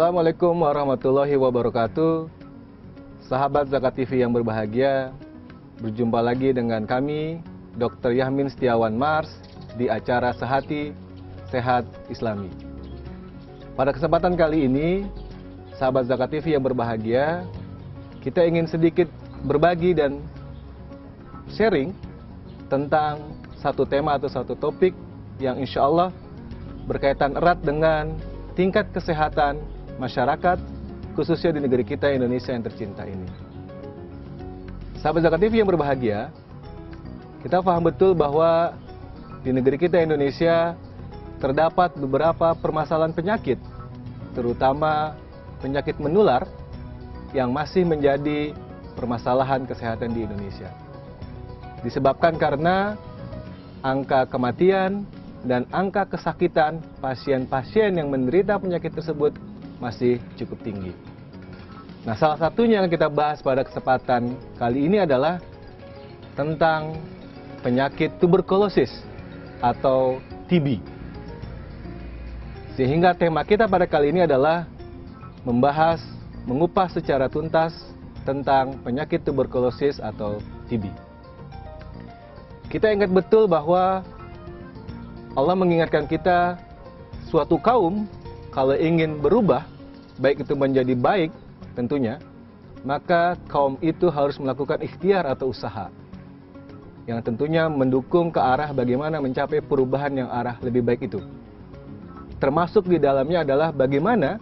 Assalamualaikum warahmatullahi wabarakatuh. Sahabat Zakat TV yang berbahagia, berjumpa lagi dengan kami, Dr. Yahmin Setiawan Mars, di acara Sehati Sehat Islami. Pada kesempatan kali ini, sahabat Zakat TV yang berbahagia, kita ingin sedikit berbagi dan sharing tentang satu tema atau satu topik yang insya Allah berkaitan erat dengan tingkat kesehatan masyarakat, khususnya di negeri kita Indonesia yang tercinta ini. Sahabat Zakat TV yang berbahagia, kita paham betul bahwa di negeri kita Indonesia terdapat beberapa permasalahan penyakit, terutama penyakit menular yang masih menjadi permasalahan kesehatan di Indonesia. Disebabkan karena angka kematian dan angka kesakitan pasien-pasien yang menderita penyakit tersebut masih cukup tinggi. Nah, salah satunya yang kita bahas pada kesempatan kali ini adalah tentang penyakit tuberkulosis atau TB. Sehingga tema kita pada kali ini adalah membahas, mengupas secara tuntas tentang penyakit tuberkulosis atau TB. Kita ingat betul bahwa Allah mengingatkan kita, suatu kaum kalau ingin berubah, baik itu menjadi baik tentunya, maka kaum itu harus melakukan ikhtiar atau usaha yang tentunya mendukung ke arah bagaimana mencapai perubahan yang arah lebih baik itu. Termasuk di dalamnya adalah bagaimana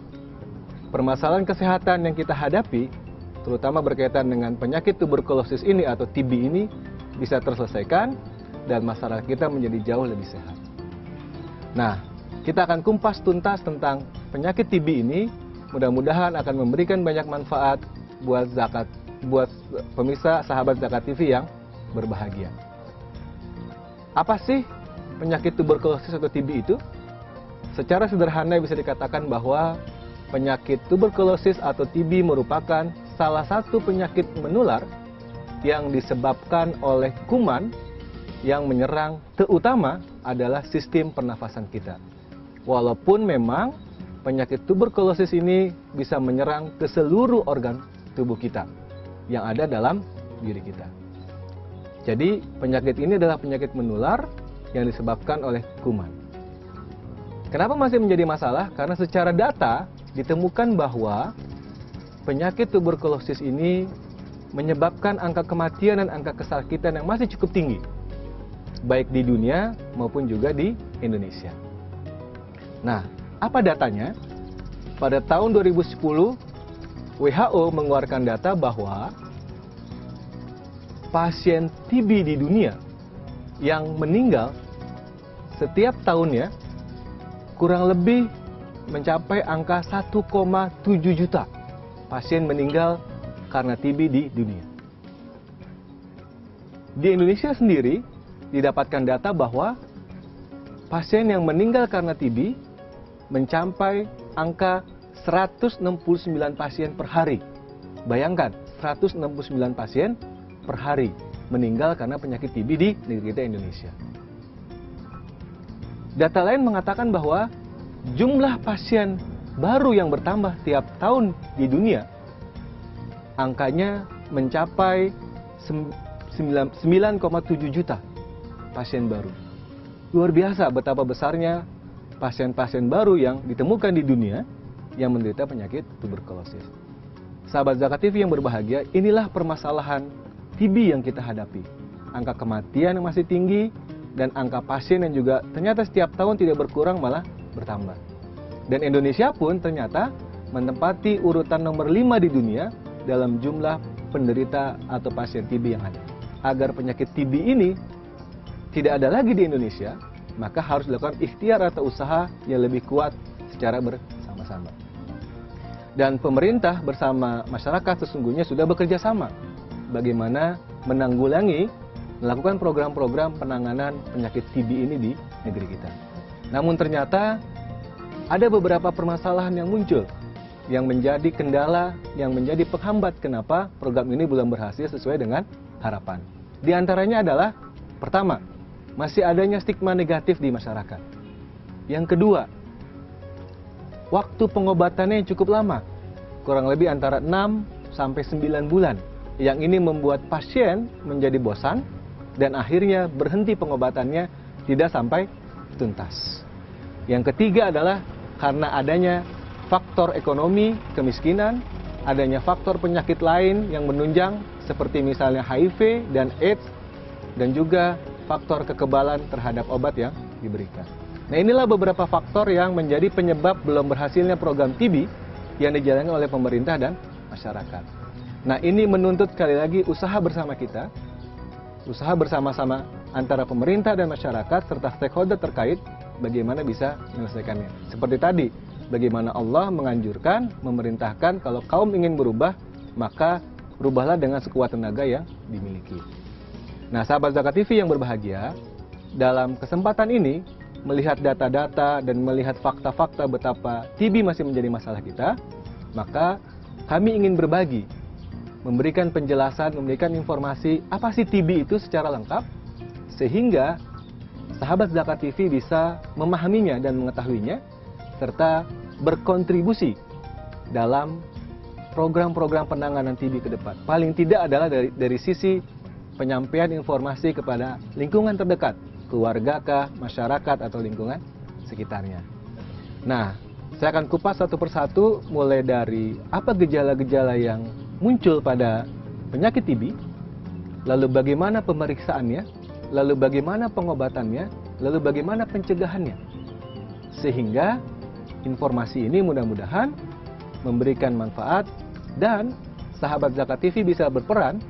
permasalahan kesehatan yang kita hadapi, terutama berkaitan dengan penyakit tuberkulosis ini atau TB ini, bisa terselesaikan dan masyarakat kita menjadi jauh lebih sehat. Nah, kita akan kumpas tuntas tentang penyakit TB ini. Mudah-mudahan akan memberikan banyak manfaat buat pemirsa sahabat Zakat TV yang berbahagia. Apa sih penyakit tuberkulosis atau TB itu? Secara sederhana bisa dikatakan bahwa penyakit tuberkulosis atau TB merupakan salah satu penyakit menular yang disebabkan oleh kuman yang menyerang terutama adalah sistem pernafasan kita. Walaupun memang penyakit tuberkulosis ini bisa menyerang ke seluruh organ tubuh kita yang ada dalam diri kita. Jadi penyakit ini adalah penyakit menular yang disebabkan oleh kuman. Kenapa masih menjadi masalah? Karena secara data ditemukan bahwa penyakit tuberkulosis ini menyebabkan angka kematian dan angka kesakitan yang masih cukup tinggi, baik di dunia maupun juga di Indonesia. Nah, apa datanya? Pada tahun 2010, WHO mengeluarkan data bahwa pasien TB di dunia yang meninggal setiap tahunnya kurang lebih mencapai angka 1,7 juta pasien meninggal karena TB di dunia. Di Indonesia sendiri didapatkan data bahwa pasien yang meninggal karena TB mencapai angka 169 pasien per hari. Bayangkan, 169 pasien per hari meninggal karena penyakit TB di negeri kita Indonesia. Data lain mengatakan bahwa jumlah pasien baru yang bertambah tiap tahun di dunia, angkanya mencapai 9,7 juta pasien baru. Luar biasa betapa besarnya pasien-pasien baru yang ditemukan di dunia yang menderita penyakit tuberkulosis. Sahabat Zakat TV yang berbahagia, inilah permasalahan TB yang kita hadapi. Angka kematian yang masih tinggi dan angka pasien yang juga ternyata setiap tahun tidak berkurang malah bertambah. Dan Indonesia pun ternyata menempati urutan nomor 5 di dunia dalam jumlah penderita atau pasien TB yang ada. Agar penyakit TB ini tidak ada lagi di Indonesia, maka harus dilakukan ikhtiar atau usaha yang lebih kuat secara bersama-sama. Dan pemerintah bersama masyarakat sesungguhnya sudah bekerja sama bagaimana menanggulangi, melakukan program-program penanganan penyakit TB ini di negeri kita. Namun ternyata ada beberapa permasalahan yang muncul yang menjadi kendala, yang menjadi penghambat kenapa program ini belum berhasil sesuai dengan harapan. Di antaranya adalah, pertama, masih adanya stigma negatif di masyarakat. Yang kedua, waktu pengobatannya yang cukup lama, kurang lebih antara 6 sampai 9 bulan. Yang ini membuat pasien menjadi bosan dan akhirnya berhenti pengobatannya tidak sampai tuntas. Yang ketiga adalah karena adanya faktor ekonomi, kemiskinan, adanya faktor penyakit lain yang menunjang seperti misalnya HIV dan AIDS, dan juga faktor kekebalan terhadap obat yang diberikan. Nah, inilah beberapa faktor yang menjadi penyebab belum berhasilnya program TB yang dijalankan oleh pemerintah dan masyarakat. Nah, ini menuntut sekali lagi usaha bersama kita, usaha bersama-sama antara pemerintah dan masyarakat serta stakeholder terkait bagaimana bisa menyelesaikannya. Seperti tadi, bagaimana Allah menganjurkan, memerintahkan kalau kaum ingin berubah, maka berubahlah dengan sekuat tenaga yang dimiliki. Nah, sahabat Zakat TV yang berbahagia, dalam kesempatan ini, melihat data-data dan melihat fakta-fakta betapa TB masih menjadi masalah kita, maka kami ingin berbagi, memberikan penjelasan, memberikan informasi apa sih TB itu secara lengkap, sehingga sahabat Zakat TV bisa memahaminya dan mengetahuinya, serta berkontribusi dalam program-program penanganan TB ke depan. Paling tidak adalah dari sisi penyampaian informasi kepada lingkungan terdekat, keluarga kah, masyarakat, atau lingkungan sekitarnya. Nah, saya akan kupas satu persatu mulai dari apa gejala-gejala yang muncul pada penyakit TB, lalu bagaimana pemeriksaannya, lalu bagaimana pengobatannya, lalu bagaimana pencegahannya. Sehingga informasi ini mudah-mudahan memberikan manfaat dan sahabat Zakat TV bisa berperan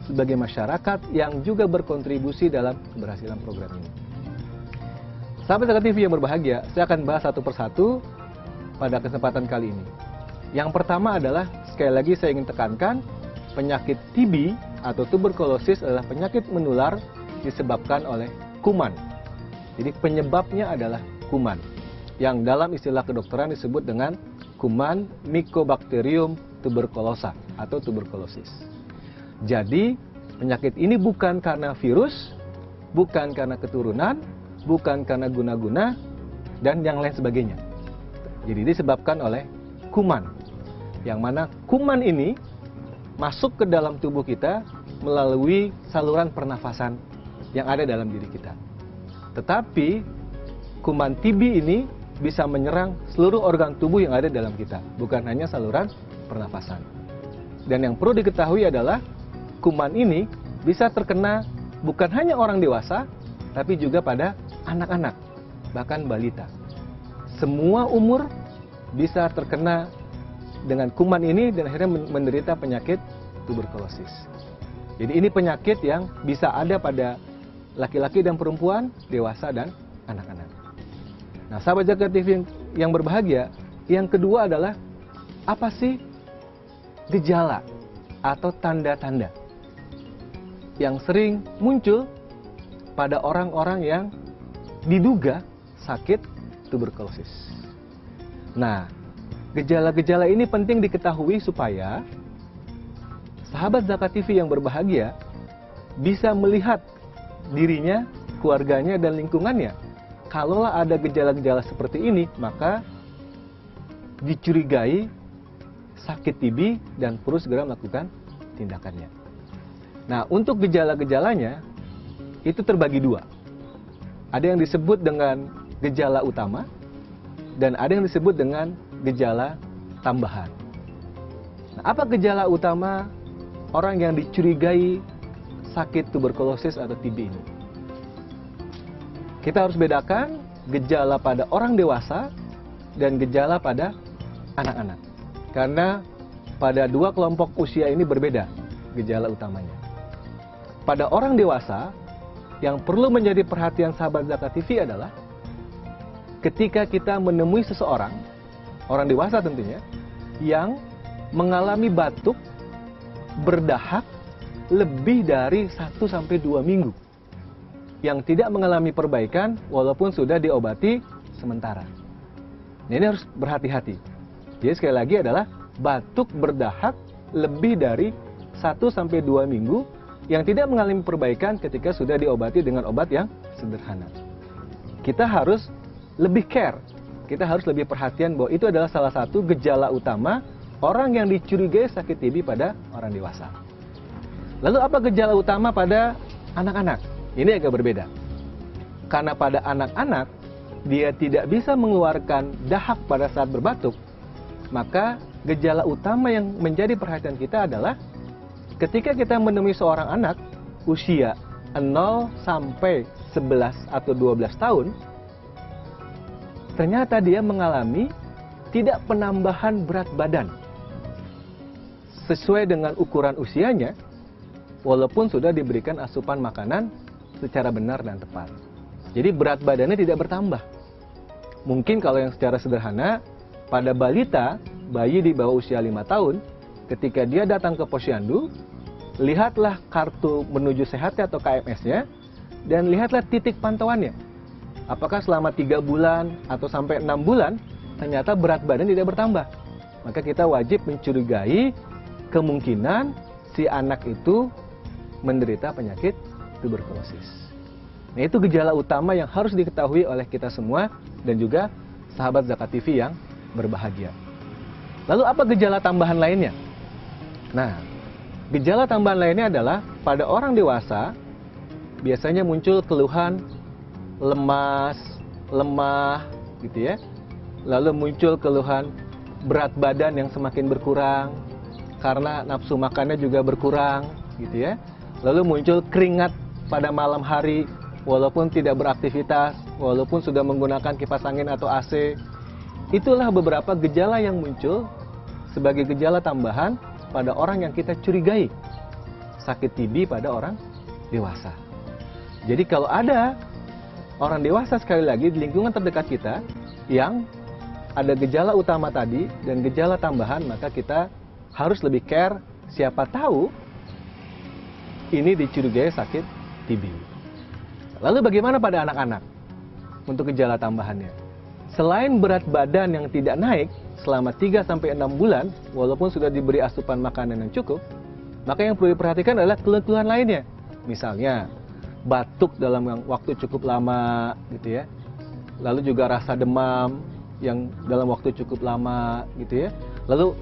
sebagai masyarakat yang juga berkontribusi dalam keberhasilan program ini. Sahabat Zakat TV yang berbahagia, saya akan bahas satu persatu pada kesempatan kali ini. Yang pertama adalah, sekali lagi saya ingin tekankan, penyakit TB atau tuberkulosis adalah penyakit menular disebabkan oleh kuman. Jadi penyebabnya adalah kuman, yang dalam istilah kedokteran disebut dengan kuman Mycobacterium tuberculosa atau tuberkulosis. Jadi, penyakit ini bukan karena virus, bukan karena keturunan, bukan karena guna-guna, dan yang lain sebagainya. Jadi, disebabkan oleh kuman. Yang mana kuman ini masuk ke dalam tubuh kita melalui saluran pernafasan yang ada dalam diri kita. Tetapi, kuman TB ini bisa menyerang seluruh organ tubuh yang ada dalam kita, bukan hanya saluran pernafasan. Dan yang perlu diketahui adalah, kuman ini bisa terkena bukan hanya orang dewasa, tapi juga pada anak-anak, bahkan balita. Semua umur bisa terkena dengan kuman ini dan akhirnya menderita penyakit tuberkulosis. Jadi ini penyakit yang bisa ada pada laki-laki dan perempuan, dewasa dan anak-anak. Nah, sahabat Zakat TV yang berbahagia, yang kedua adalah apa sih gejala atau tanda-tanda yang sering muncul pada orang-orang yang diduga sakit tuberkulosis. Nah, gejala-gejala ini penting diketahui supaya sahabat Zakat TV yang berbahagia bisa melihat dirinya, keluarganya, dan lingkungannya. Kalaulah ada gejala-gejala seperti ini, maka dicurigai sakit TB dan perlu segera melakukan tindakannya. Nah, untuk gejala-gejalanya itu terbagi dua. Ada yang disebut dengan gejala utama dan ada yang disebut dengan gejala tambahan. Nah, apa gejala utama orang yang dicurigai sakit tuberkulosis atau TB ini? Kita harus bedakan gejala pada orang dewasa dan gejala pada anak-anak. Karena pada dua kelompok usia ini berbeda gejala utamanya. Pada orang dewasa, yang perlu menjadi perhatian sahabat Zakat TV adalah ketika kita menemui seseorang, orang dewasa tentunya, yang mengalami batuk, berdahak lebih dari 1-2 minggu, yang tidak mengalami perbaikan walaupun sudah diobati sementara. Nah, ini harus berhati-hati. Jadi sekali lagi adalah batuk berdahak lebih dari 1-2 minggu yang tidak mengalami perbaikan ketika sudah diobati dengan obat yang sederhana. Kita harus lebih care kita harus lebih perhatian bahwa itu adalah salah satu gejala utama orang yang dicurigai sakit TB pada orang dewasa. Lalu apa gejala utama pada anak-anak? Ini agak berbeda. Karena pada anak-anak, dia tidak bisa mengeluarkan dahak pada saat berbatuk, maka gejala utama yang menjadi perhatian kita adalah ketika kita menemui seorang anak usia 0 sampai 11 atau 12 tahun, ternyata dia mengalami tidak penambahan berat badan sesuai dengan ukuran usianya, walaupun sudah diberikan asupan makanan secara benar dan tepat. Jadi berat badannya tidak bertambah. Mungkin kalau yang secara sederhana, pada balita, bayi di bawah usia 5 tahun, ketika dia datang ke posyandu, lihatlah kartu menuju sehatnya atau KMS-nya, dan lihatlah titik pantauannya. Apakah selama 3 bulan atau sampai 6 bulan, ternyata berat badan tidak bertambah. Maka kita wajib mencurigai kemungkinan si anak itu menderita penyakit tuberkulosis. Nah, itu gejala utama yang harus diketahui oleh kita semua dan juga sahabat Zakat TV yang berbahagia. Lalu apa gejala tambahan lainnya? Nah, gejala tambahan lainnya adalah pada orang dewasa biasanya muncul keluhan lemas, lemah gitu ya. Lalu muncul keluhan berat badan yang semakin berkurang karena nafsu makannya juga berkurang gitu ya. Lalu muncul keringat pada malam hari walaupun tidak beraktivitas, walaupun sudah menggunakan kipas angin atau AC. Itulah beberapa gejala yang muncul sebagai gejala tambahan pada orang yang kita curigai sakit TB pada orang dewasa. Jadi kalau ada orang dewasa sekali lagi di lingkungan terdekat kita yang ada gejala utama tadi dan gejala tambahan, maka kita harus lebih care, siapa tahu ini dicurigai sakit TB. Lalu bagaimana pada anak-anak untuk gejala tambahannya? Selain berat badan yang tidak naik selama 3-6 bulan, walaupun sudah diberi asupan makanan yang cukup, maka yang perlu diperhatikan adalah keluhan-keluhan lainnya. Misalnya, batuk dalam waktu cukup lama, gitu ya. Lalu juga rasa demam yang dalam waktu cukup lama, gitu ya. Lalu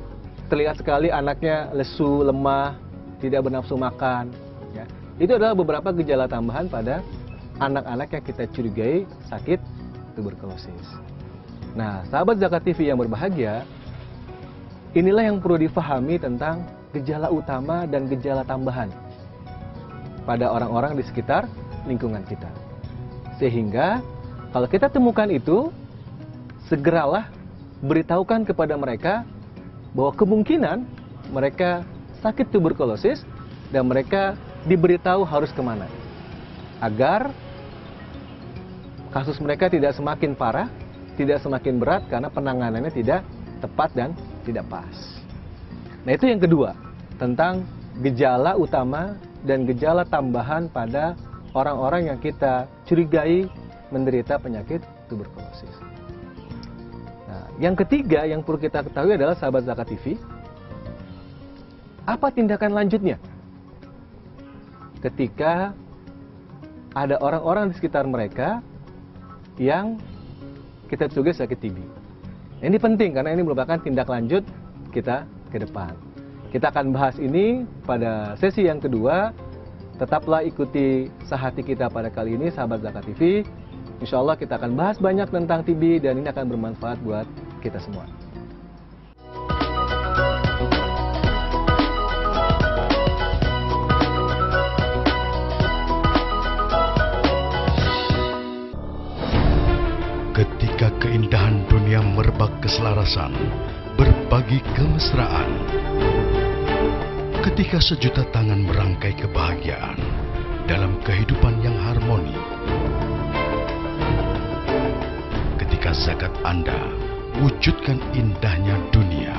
terlihat sekali anaknya lesu, lemah, tidak bernafsu makan. Ya. Itu adalah beberapa gejala tambahan pada anak-anak yang kita curigai sakit tuberkulosis. Nah, sahabat Zakat TV yang berbahagia, inilah yang perlu difahami tentang gejala utama dan gejala tambahan pada orang-orang di sekitar lingkungan kita. Sehingga kalau kita temukan itu, segeralah beritahukan kepada mereka bahwa kemungkinan mereka sakit tuberkulosis dan mereka diberitahu harus kemana. Agar kasus mereka tidak semakin parah, tidak semakin berat karena penanganannya tidak tepat dan tidak pas. Nah, itu yang kedua, tentang gejala utama dan gejala tambahan pada orang-orang yang kita curigai menderita penyakit tuberkulosis. Nah, yang ketiga yang perlu kita ketahui adalah sahabat Zakat TV, apa tindakan lanjutnya ketika ada orang-orang di sekitar mereka yang kita curigai sakit TB. Ini penting karena ini merupakan tindak lanjut kita ke depan. Kita akan bahas ini pada sesi yang kedua. Tetaplah ikuti Sehati Kita pada kali ini, sahabat Zakat TV. Insya Allah kita akan bahas banyak tentang TB dan ini akan bermanfaat buat kita semua. Ketika keindahan dunia merebak keselarasan, berbagi kemesraan. Ketika sejuta tangan merangkai kebahagiaan dalam kehidupan yang harmoni. Ketika zakat Anda wujudkan indahnya dunia.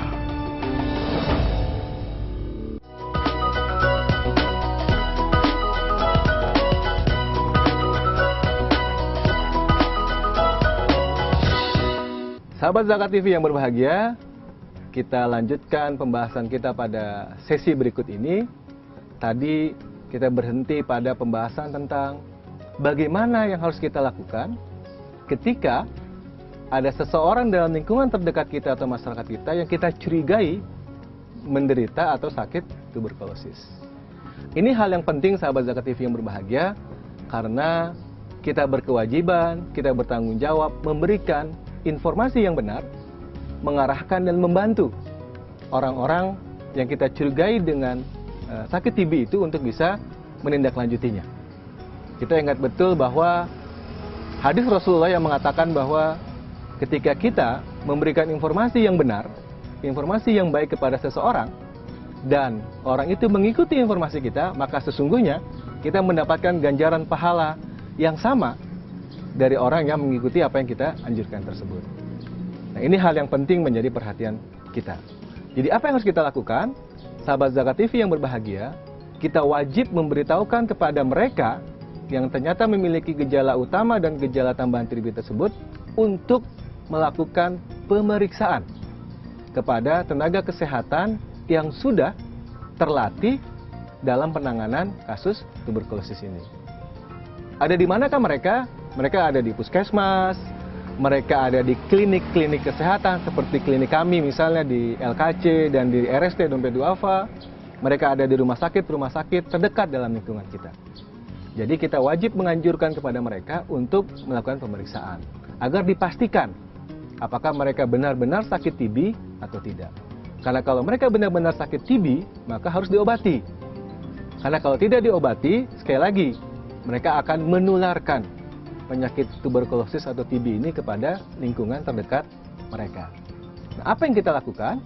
Sahabat Zakat TV yang berbahagia, kita lanjutkan pembahasan kita pada sesi berikut ini. Tadi kita berhenti pada pembahasan tentang bagaimana yang harus kita lakukan ketika ada seseorang dalam lingkungan terdekat kita atau masyarakat kita yang kita curigai menderita atau sakit tuberkulosis. Ini hal yang penting sahabat Zakat TV yang berbahagia, karena kita berkewajiban, kita bertanggung jawab memberikan informasi yang benar, mengarahkan dan membantu orang-orang yang kita curigai dengan sakit TB itu untuk bisa menindaklanjutinya. Kita ingat betul bahwa hadis Rasulullah yang mengatakan bahwa ketika kita memberikan informasi yang benar, informasi yang baik kepada seseorang, dan orang itu mengikuti informasi kita, maka sesungguhnya kita mendapatkan ganjaran pahala yang sama dari orang yang mengikuti apa yang kita anjurkan tersebut. Nah, ini hal yang penting menjadi perhatian kita. Jadi apa yang harus kita lakukan? Sahabat Zakat TV yang berbahagia, kita wajib memberitahukan kepada mereka yang ternyata memiliki gejala utama dan gejala tambahan TB tersebut untuk melakukan pemeriksaan kepada tenaga kesehatan yang sudah terlatih dalam penanganan kasus tuberkulosis ini. Ada di manakah mereka? Mereka ada di puskesmas, mereka ada di klinik-klinik kesehatan seperti klinik kami misalnya di LKC dan di RST Dompet Duafa. Mereka ada di rumah sakit terdekat dalam lingkungan kita. Jadi kita wajib menganjurkan kepada mereka untuk melakukan pemeriksaan agar dipastikan apakah mereka benar-benar sakit TB atau tidak. Karena kalau mereka benar-benar sakit TB, maka harus diobati. Karena kalau tidak diobati, sekali lagi, mereka akan menularkan penyakit tuberkulosis atau TB ini kepada lingkungan terdekat mereka. Nah, apa yang kita lakukan?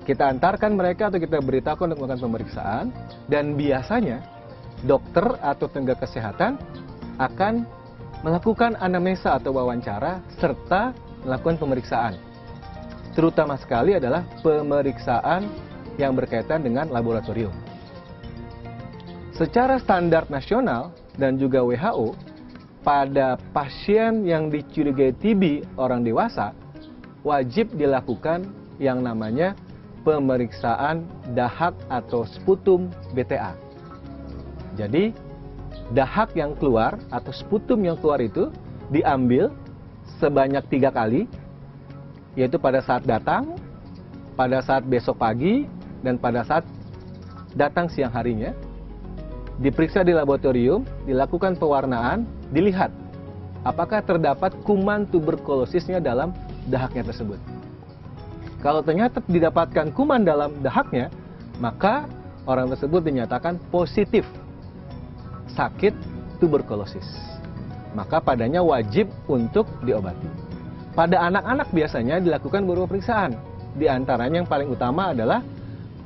Kita antarkan mereka atau kita beritahukan untuk melakukan pemeriksaan, dan biasanya dokter atau tenaga kesehatan akan melakukan anamnesa atau wawancara serta melakukan pemeriksaan. Terutama sekali adalah pemeriksaan yang berkaitan dengan laboratorium. Secara standar nasional dan juga WHO, pada pasien yang dicurigai TB orang dewasa, wajib dilakukan yang namanya pemeriksaan dahak atau sputum BTA. Jadi, dahak yang keluar atau sputum yang keluar itu diambil sebanyak 3 kali, yaitu pada saat datang, pada saat besok pagi, dan pada saat datang siang harinya. Diperiksa di laboratorium, dilakukan pewarnaan, dilihat apakah terdapat kuman tuberkulosisnya dalam dahaknya tersebut. Kalau ternyata didapatkan kuman dalam dahaknya, maka orang tersebut dinyatakan positif sakit tuberkulosis. Maka padanya wajib untuk diobati. Pada anak-anak biasanya dilakukan beberapa pemeriksaan. Di antaranya yang paling utama adalah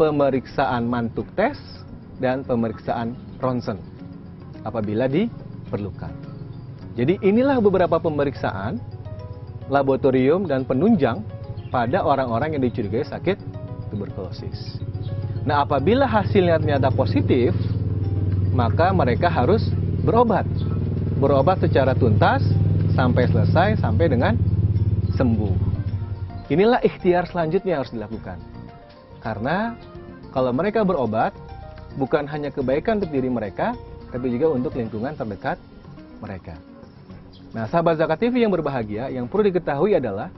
pemeriksaan mantuk tes dan pemeriksaan ronsen apabila diperlukan. Jadi inilah beberapa pemeriksaan laboratorium dan penunjang pada orang-orang yang dicurigai sakit tuberkulosis. Nah, apabila hasilnya ternyata positif, maka mereka harus berobat. Berobat secara tuntas sampai selesai, sampai dengan sembuh. Inilah ikhtiar selanjutnya yang harus dilakukan. Karena kalau mereka berobat, bukan hanya kebaikan untuk diri mereka, tapi juga untuk lingkungan terdekat mereka. Nah, sahabat Zakat TV yang berbahagia, yang perlu diketahui adalah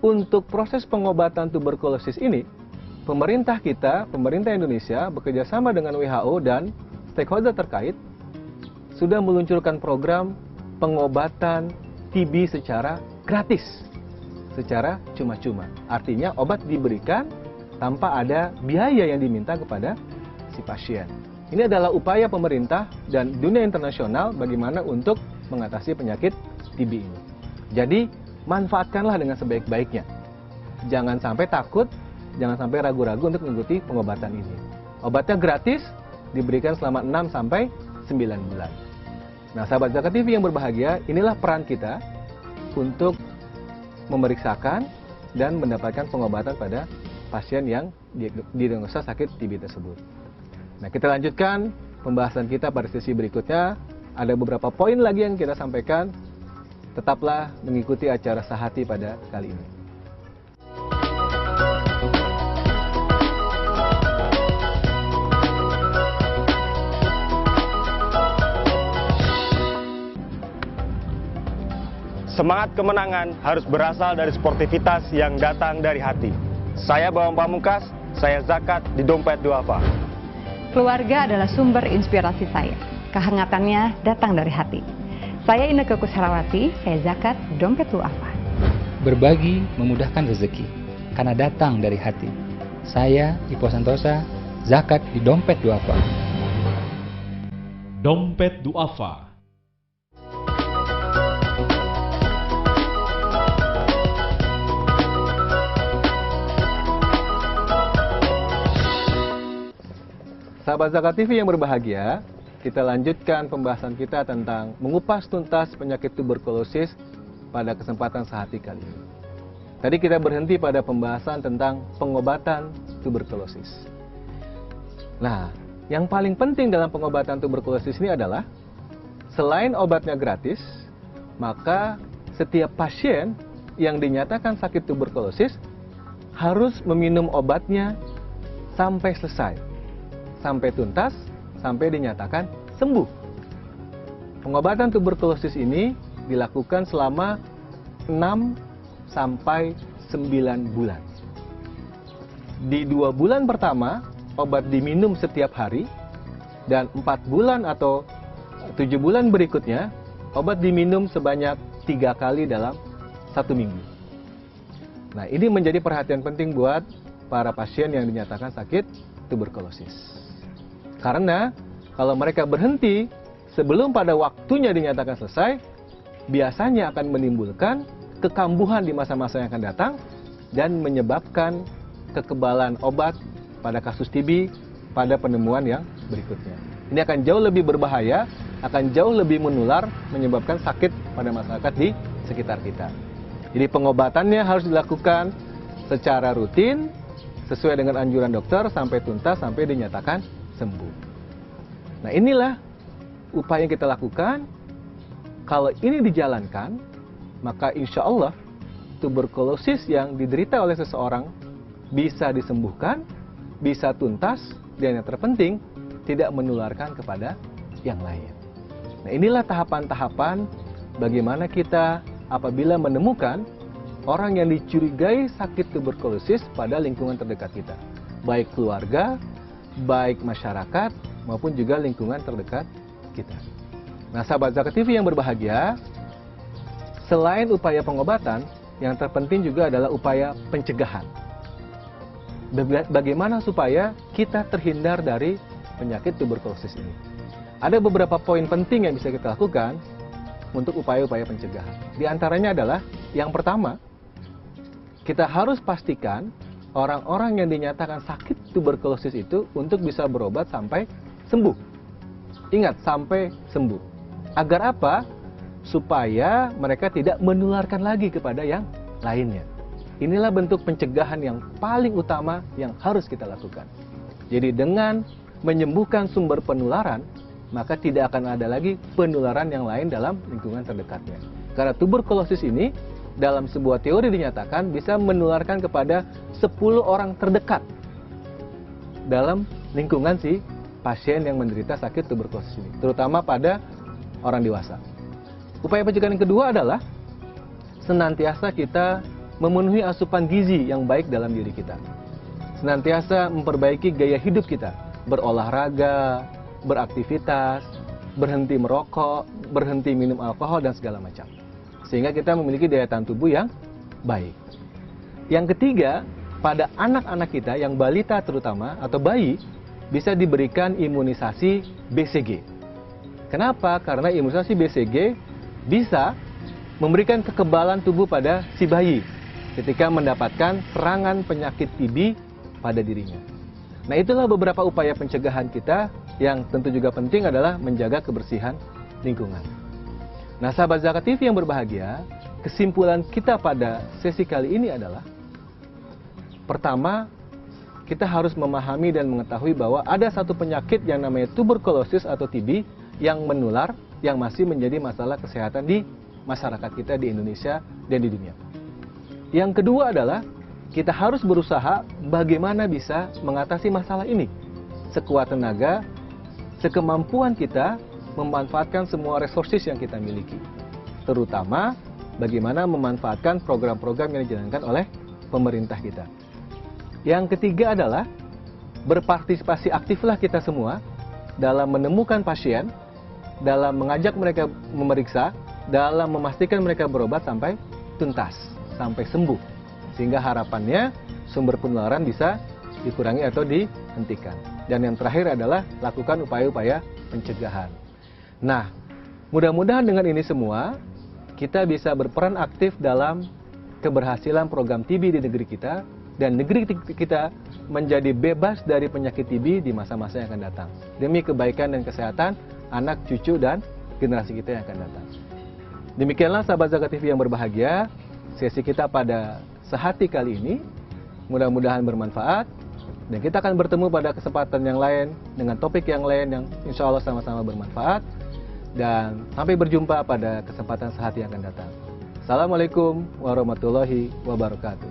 untuk proses pengobatan tuberkulosis ini, pemerintah kita, pemerintah Indonesia bekerja sama dengan WHO dan stakeholder terkait sudah meluncurkan program pengobatan TB secara gratis, secara cuma-cuma. Artinya obat diberikan tanpa ada biaya yang diminta kepada si pasien. Ini adalah upaya pemerintah dan dunia internasional bagaimana untuk mengatasi penyakit TB ini. Jadi, manfaatkanlah dengan sebaik-baiknya. Jangan sampai takut, jangan sampai ragu-ragu untuk mengikuti pengobatan ini. Obatnya gratis, diberikan selama 6 sampai 9 bulan. Nah, sahabat Zakat TV yang berbahagia, inilah peran kita untuk memeriksakan dan mendapatkan pengobatan pada pasien yang didiagnosa sakit TB tersebut. Nah, kita lanjutkan pembahasan kita pada sesi berikutnya. Ada beberapa poin lagi yang kita sampaikan. Tetaplah mengikuti acara Sehati pada kali ini. semangat kemenangan harus berasal dari sportivitas yang datang dari hati. Saya Bambang Pamungkas, saya zakat di Dompet Duafa. Keluarga adalah sumber inspirasi saya. Kehangatannya datang dari hati. Saya Inneke Koesherawati, saya zakat Dompet Duafa. Berbagi memudahkan rezeki, karena datang dari hati. Saya Ipo Santosa, zakat di Dompet Duafa. Dompet Duafa. Sahabat Zakat TV yang berbahagia, kita lanjutkan pembahasan kita tentang mengupas tuntas penyakit tuberkulosis pada kesempatan sehati kali ini. Tadi kita berhenti pada pembahasan tentang pengobatan tuberkulosis. Nah, yang paling penting dalam pengobatan tuberkulosis ini adalah selain obatnya gratis, maka setiap pasien yang dinyatakan sakit tuberkulosis harus meminum obatnya sampai selesai, sampai tuntas, sampai dinyatakan sembuh. Pengobatan tuberkulosis ini dilakukan selama 6 sampai 9 bulan. Di 2 bulan pertama, obat diminum setiap hari, dan 4 bulan atau 7 bulan berikutnya, obat diminum sebanyak 3 kali dalam 1 minggu. Nah, ini menjadi perhatian penting buat para pasien yang dinyatakan sakit tuberkulosis. Karena kalau mereka berhenti sebelum pada waktunya dinyatakan selesai, biasanya akan menimbulkan kekambuhan di masa-masa yang akan datang dan menyebabkan kekebalan obat pada kasus TB pada penemuan yang berikutnya. Ini akan jauh lebih berbahaya, akan jauh lebih menular, menyebabkan sakit pada masyarakat di sekitar kita. Jadi pengobatannya harus dilakukan secara rutin, sesuai dengan anjuran dokter, sampai tuntas, sampai dinyatakan sembuh. Nah, inilah upaya yang kita lakukan. Kalau ini dijalankan, maka insya Allah tuberkulosis yang diderita oleh seseorang bisa disembuhkan, bisa tuntas, dan yang terpenting tidak menularkan kepada yang lain. Nah, inilah tahapan-tahapan bagaimana kita apabila menemukan orang yang dicurigai sakit tuberkulosis pada lingkungan terdekat kita, baik keluarga, baik masyarakat, maupun juga lingkungan terdekat kita. Nah, sahabat Zakat TV yang berbahagia, selain upaya pengobatan, yang terpenting juga adalah upaya pencegahan. Bagaimana supaya kita terhindar dari penyakit tuberkulosis ini? Ada beberapa poin penting yang bisa kita lakukan untuk upaya-upaya pencegahan. Di antaranya adalah, yang pertama, kita harus pastikan orang-orang yang dinyatakan sakit tuberkulosis itu untuk bisa berobat sampai sembuh. Ingat, sampai sembuh. Agar apa? Supaya mereka tidak menularkan lagi kepada yang lainnya. Inilah bentuk pencegahan yang paling utama yang harus kita lakukan. Jadi dengan menyembuhkan sumber penularan, maka tidak akan ada lagi penularan yang lain dalam lingkungan terdekatnya. Karena tuberkulosis ini dalam sebuah teori dinyatakan bisa menularkan kepada 10 orang terdekat dalam lingkungan si pasien yang menderita sakit tuberkulosis ini, terutama pada orang dewasa. Upaya pencegahan yang kedua adalah senantiasa kita memenuhi asupan gizi yang baik dalam diri kita. Senantiasa memperbaiki gaya hidup kita, berolahraga, beraktivitas, berhenti merokok, berhenti minum alkohol, dan segala macam. Sehingga kita memiliki daya tahan tubuh yang baik. Yang ketiga, pada anak-anak kita yang balita terutama atau bayi, bisa diberikan imunisasi BCG. Kenapa? Karena imunisasi BCG bisa memberikan kekebalan tubuh pada si bayi ketika mendapatkan serangan penyakit TB pada dirinya. Nah, itulah beberapa upaya pencegahan kita yang tentu juga penting adalah menjaga kebersihan lingkungan. Nah, sahabat Zakat TV yang berbahagia, kesimpulan kita pada sesi kali ini adalah, pertama, kita harus memahami dan mengetahui bahwa ada satu penyakit yang namanya tuberkulosis atau TB yang menular, yang masih menjadi masalah kesehatan di masyarakat kita di Indonesia dan di dunia. Yang kedua adalah kita harus berusaha bagaimana bisa mengatasi masalah ini sekuat tenaga, sekemampuan kita memanfaatkan semua resources yang kita miliki, terutama bagaimana memanfaatkan program-program yang dijalankan oleh pemerintah kita. Yang ketiga adalah berpartisipasi aktiflah kita semua dalam menemukan pasien, dalam mengajak mereka memeriksa, dalam memastikan mereka berobat sampai tuntas, sampai sembuh. Sehingga harapannya sumber penularan bisa dikurangi atau dihentikan. Dan yang terakhir adalah lakukan upaya-upaya pencegahan. Nah, mudah-mudahan dengan ini semua kita bisa berperan aktif dalam keberhasilan program TB di negeri kita, dan negeri kita menjadi bebas dari penyakit TB di masa-masa yang akan datang. Demi kebaikan dan kesehatan anak, cucu, dan generasi kita yang akan datang. Demikianlah sahabat Zakat TV yang berbahagia, sesi kita pada sehati kali ini. Mudah-mudahan bermanfaat, dan kita akan bertemu pada kesempatan yang lain dengan topik yang lain yang insya Allah sama-sama bermanfaat. Dan sampai berjumpa pada kesempatan sehati yang akan datang. Assalamualaikum warahmatullahi wabarakatuh.